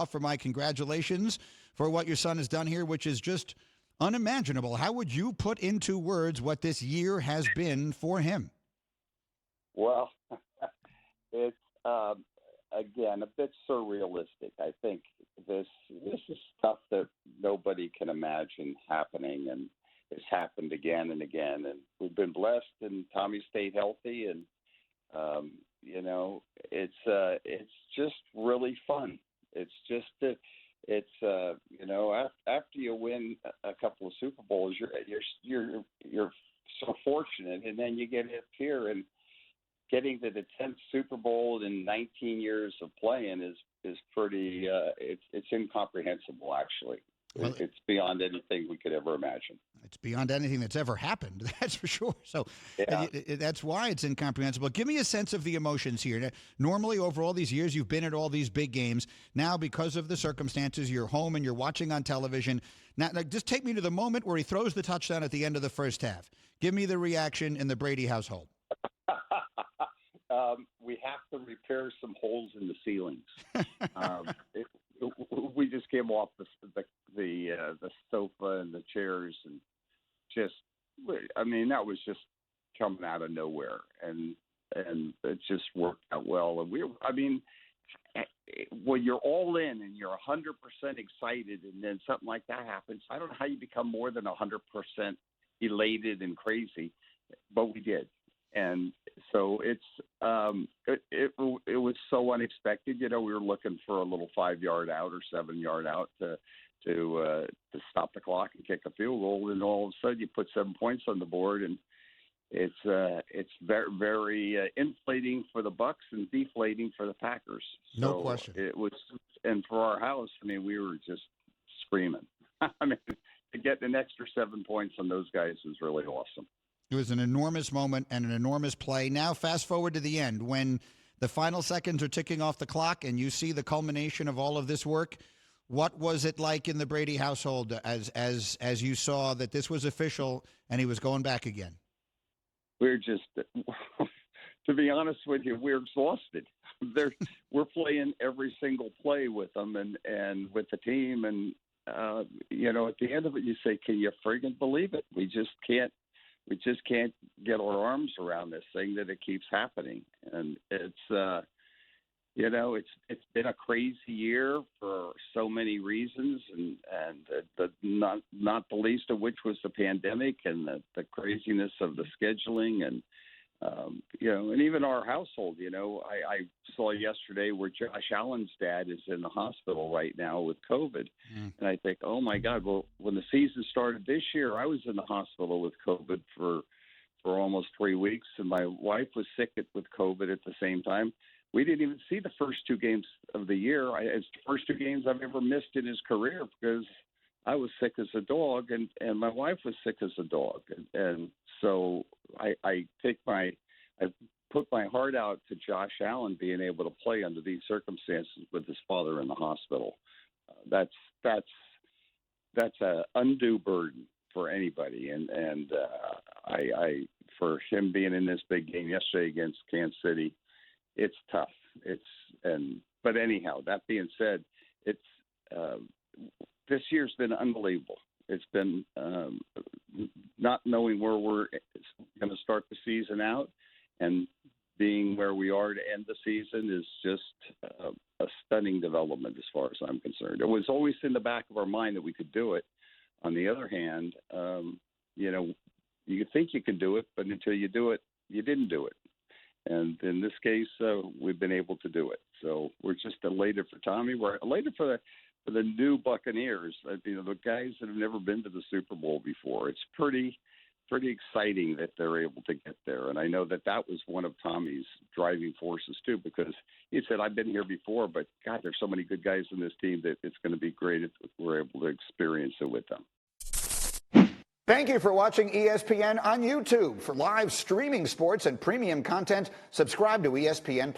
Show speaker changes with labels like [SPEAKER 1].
[SPEAKER 1] offer my congratulations for what your son has done here, which is just unimaginable. How would you put into words what this year has been for him?
[SPEAKER 2] Well, it's again a bit surrealistic. I think this is stuff that nobody can imagine happening, and it's happened again and again. And we've been blessed, and Tommy stayed healthy, and it's just really fun. It's just after you win a couple of Super Bowls, you're so fortunate, and then you get up here and getting to the 10th Super Bowl in 19 years of playing is pretty. It's incomprehensible, actually. Well, it's beyond anything we could ever imagine.
[SPEAKER 1] It's beyond anything that's ever happened, that's for sure. So
[SPEAKER 2] yeah.
[SPEAKER 1] That's why it's incomprehensible. Give me a sense of the emotions here. Normally, over all these years, you've been at all these big games. Now, because of the circumstances, you're home and you're watching on television. Now, just take me to the moment where he throws the touchdown at the end of the first half. Give me the reaction in the Brady household.
[SPEAKER 2] We have to repair some holes in the ceilings. We just came off the sofa and the chairs, and that was just coming out of nowhere, and it just worked out well. And when you're all in and you're 100% excited, and then something like that happens, I don't know how you become more than 100% elated and crazy, but we did. And so it was so unexpected. We were looking for a little 5-yard out or 7-yard out to stop the clock and kick a field goal, and all of a sudden you put 7 points on the board, and it's very, very inflating for the Bucs and deflating for the Packers.
[SPEAKER 1] No question.
[SPEAKER 2] It was, and for our house, we were just screaming. To get an extra 7 points on those guys was really awesome.
[SPEAKER 1] It was an enormous moment and an enormous play. Now, fast forward to the end when the final seconds are ticking off the clock and you see the culmination of all of this work. What was it like in the Brady household as you saw that this was official and he was going back again?
[SPEAKER 2] We're just, to be honest with you, we're exhausted. We're playing every single play with them and with the team. And, at the end of it, you say, can you friggin' believe it? We just can't get our arms around this thing that it keeps happening. And it's been a crazy year for so many reasons, and not the least of which was the pandemic and the craziness of the scheduling and and even our household. I saw yesterday where Josh Allen's dad is in the hospital right now with COVID, and I think, oh my God! Well, when the season started this year, I was in the hospital with COVID for almost 3 weeks, and my wife was sick with COVID at the same time. We didn't even see the first 2 games of the year. It's the first 2 games I've ever missed in his career because I was sick as a dog, and my wife was sick as a dog, and so I put my heart out to Josh Allen being able to play under these circumstances with his father in the hospital. That's an undue burden for anybody, and for him being in this big game yesterday against Kansas City, it's tough. But anyhow, that being said, this year's been unbelievable. It's been not knowing where we're going to start the season out, and being where we are to end the season is just a stunning development as far as I'm concerned. It was always in the back of our mind that we could do it. On the other hand, you think you can do it, but until you do it, you didn't do it. And in this case, we've been able to do it. So we're just elated for Tommy. We're elated for the new Buccaneers, the guys that have never been to the Super Bowl before. It's pretty exciting that they're able to get there. And I know that was one of Tommy's driving forces too, because he said, I've been here before, but God, there's so many good guys in this team that it's going to be great if we're able to experience it with them.
[SPEAKER 3] Thank you for watching ESPN on YouTube. For live streaming sports and premium content, subscribe to ESPN+.